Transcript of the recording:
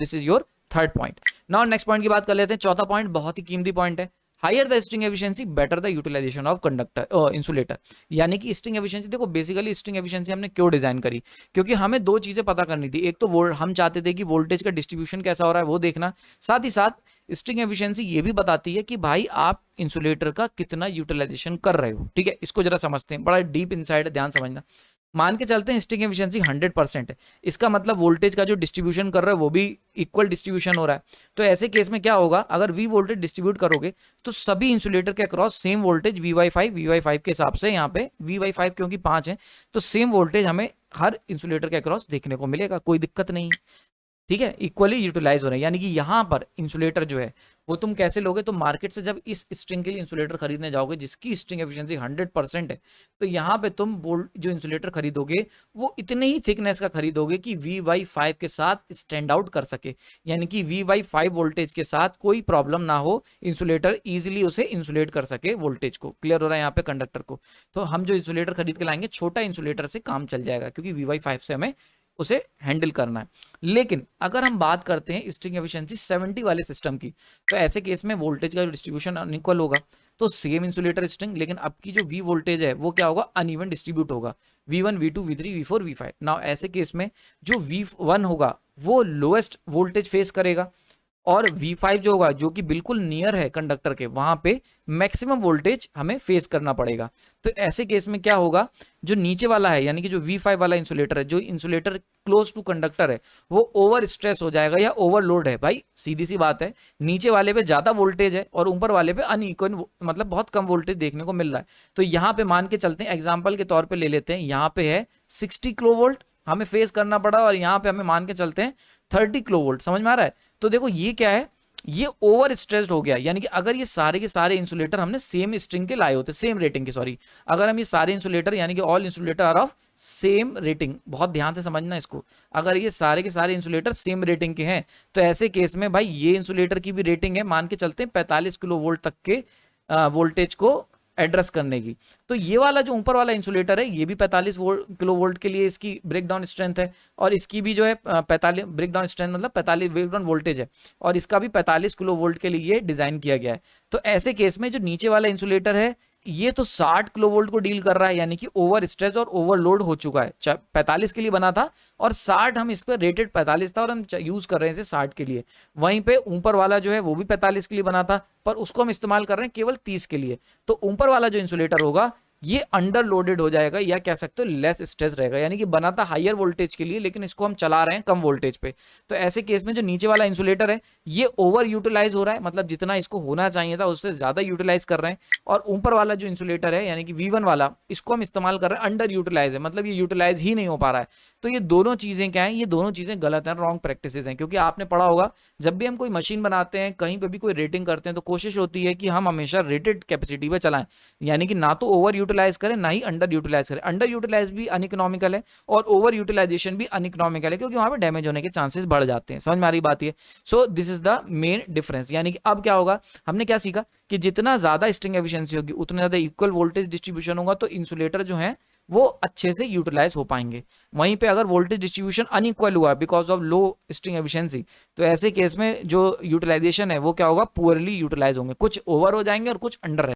This is your third point. Now next point की बात कर लेते हैं। चौथा पॉइंट बहुत ही कीमती पॉइंट है, higher the string efficiency better the utilisation of conductor insulator. यानी कि स्ट्रिंग एफिशिएंसी, देखो बेसिकली स्ट्रिंग एफिशिएंसी हमने क्यों डिजाइन करी, क्योंकि हमें दो चीजें पता करनी थी। एक तो हम चाहते थे कि वोल्टेज का डिस्ट्रीब्यूशन कैसा हो रहा है वो देखना, साथ ही साथ स्ट्रिंग एफिशिएंसी ये भी बताती है कि भाई आप इंसुलेटर का कितना यूटिलाइजेशन कर रहे हो। ठीक है, इसको जरा समझते हैं, बड़ा डीप इनसाइड है, ध्यान समझना। मान के चलते हैं स्ट्रिंग एफिशिएंसी 100% है, इसका मतलब वोल्टेज का जो डिस्ट्रीब्यूशन कर रहा है वो भी इक्वल डिस्ट्रीब्यूशन हो रहा है। तो ऐसे केस में क्या होगा, अगर वी वोल्टेज डिस्ट्रीब्यूट करोगे तो सभी इंसुलेटर के across same voltage V Y 5 के हिसाब से, यहाँ पे वी वाई 5 क्योंकि 5 है तो सेम वोल्टेज हमें हर इंसुलेटर के अक्रॉस देखने को मिलेगा, कोई दिक्कत नहीं। ठीक है, इक्वली यूटिलाइज हो रहे हैं। यानी कि यहाँ पर इंसुलेटर जो है वो तुम कैसे लोगे, तो मार्केट से जब इस स्ट्रिंग के लिए इंसुलेटर खरीदने जाओगे जिसकी स्ट्रिंग एफिशिएंसी 100% है, तो यहाँ पे तुम जो इंसुलेटर खरीदोगे वो इतने ही थिकनेस का खरीदोगे कि वी वाई 5 के साथ स्टैंड आउट कर सके, यानी कि वी वाई 5 वोल्टेज के साथ कोई प्रॉब्लम ना हो, इंसुलेटर इजिली उसे इंसुलेट कर सके वोल्टेज को। क्लियर हो रहा है यहाँ पे कंडक्टर को। तो हम जो इंसुलेटर खरीद के लाएंगे छोटा इंसुलेटर से काम चल जाएगा, क्योंकि वी वाई 5 से हमें उसे हैंडल करना है। लेकिन अगर हम बात करते हैं स्ट्रिंग एफिशिएंसी 70 वाले सिस्टम की, तो ऐसे केस में वोल्टेज का डिस्ट्रीब्यूशन अनइक्वल होगा, तो सेम इंसुलेटर स्ट्रिंग, लेकिन अब की जो वी वोल्टेज है वो क्या होगा, अनइवन डिस्ट्रीब्यूट होगा, V1 V2 V3 V4 V5। Now ऐसे केस में जो V1 होगा वो लोएस्ट वोल्टेज फेस करेगा, और V5 जो होगा जो कि बिल्कुल नियर है कंडक्टर के, वहां पे मैक्सिमम वोल्टेज हमें फेस करना पड़ेगा। तो ऐसे केस में क्या होगा, जो नीचे वाला है यानी कि जो V5 वाला इंसुलेटर है, जो इंसुलेटर क्लोज टू कंडक्टर है, वो ओवर स्ट्रेस हो जाएगा या ओवरलोड है। भाई सीधी सी बात है, नीचे वाले पे ज्यादा वोल्टेज है और ऊपर वाले पे अनइक्वल, मतलब बहुत कम वोल्टेज देखने को मिल रहा है। तो यहाँ पे मान के चलते हैं, एग्जाम्पल के तौर पर ले लेते हैं, यहाँ पे है 60 किलो वोल्ट हमें फेस करना पड़ा, और यहाँ पे हमें मान के चलते हैं 30 किलो वोल्ट। समझ में आ रहा है? तो देखो ये क्या है, ये ओवर स्ट्रेस्ड हो गया। यानी कि अगर ये सारे के सारे इंसुलेटर हमने सेम स्ट्रिंग के लाए होते, सेम रेटिंग के, सॉरी, अगर हम ये सारे इंसुलेटर यानी कि all insulator are of same rating, बहुत ध्यान से समझना इसको, अगर ये सारे के सारे इंसुलेटर सेम रेटिंग के हैं तो ऐसे केस में भाई ये इंसुलेटर की भी रेटिंग है, मान के चलते हैं 45 किलो वोल्ट तक के वोल्टेज को एड्रेस करने की। तो ये वाला जो ऊपर वाला इंसुलेटर है ये भी 45 किलो वोल्ट के लिए इसकी ब्रेकडाउन स्ट्रेंथ है, और इसकी भी जो है 45 ब्रेकडाउन स्ट्रेंथ मतलब 45 ब्रेकडाउन वोल्टेज है, और इसका भी 45 किलो वोल्ट के लिए डिजाइन किया गया है। तो ऐसे केस में जो नीचे वाला इंसुलेटर है ये तो 60 किलो वोल्ट को डील कर रहा है, यानी कि ओवर स्ट्रेच और ओवरलोड हो चुका है। 45 के लिए बना था और 60 हम इस पर रेटेड 45 था और हम यूज कर रहे हैं इसे 60 के लिए। वहीं पे ऊपर वाला जो है वो भी 45 के लिए बना था, पर उसको हम इस्तेमाल कर रहे हैं केवल 30 के लिए। तो ऊपर वाला जो इंसुलेटर होगा ये अंडर लोडेड हो जाएगा, या कह सकते हो लेस स्ट्रेस रहेगा, यानी कि बना था हायर वोल्टेज के लिए लेकिन इसको हम चला रहे हैं कम वोल्टेज पे। तो ऐसे केस में जो नीचे वाला इंसुलेटर है ये ओवर यूटिलाइज हो रहा है, मतलब जितना इसको होना चाहिए था उससे ज्यादा यूटिलाइज कर रहे हैं, और ऊपर वाला जो इंसुलेटर है यानी कि V1 वाला, इसको हम इस्तेमाल कर रहे हैं अंडर यूटिलाइज है, मतलब ये यूटिलाइज ही नहीं हो पा रहा है। तो ये दोनों चीजें क्या है, ये दोनों चीजें गलत हैं, रॉन्ग प्रैक्टिसेस हैं। क्योंकि आपने पढ़ा होगा जब भी हम कोई मशीन बनाते हैं, कहीं पे भी कोई रेटिंग करते हैं, तो कोशिश होती है कि हम हमेशा रेटेड कैपेसिटी पे चलाएं, यानी कि ना तो ओवर यूटिलाइज करें ना ही अंडर यूटिलाइज करें। अंडर यूटिलाइज भी अनइकोनॉमिकल है और ओवर यूटिलाइजेशन भी अनइकोनॉमिकल है, क्योंकि वहां पे डैमेज होने के चांसेस बढ़ जाते हैं। समझ में आ रही बात? ये so this is the main difference. यानी कि अब क्या होगा, हमने क्या सीखा कि जितना ज्यादा स्ट्रिंग एफिशिएंसी होगी उतना ज्यादा इक्वल वोल्टेज डिस्ट्रीब्यूशन होगा, तो इंसुलेटर जो है वो अच्छे से यूटिलाइज हो पाएंगे। वहीं पे अगर वोल्टेज डिस्ट्रीब्यूशन अनइक्वल हुआ because of low string efficiency, तो ऐसे केस में जो यूटिलाइजेशन है वो क्या होगा, पुअरली यूटिलाइज होंगे, कुछ ओवर हो जाएंगे और कुछ अंडर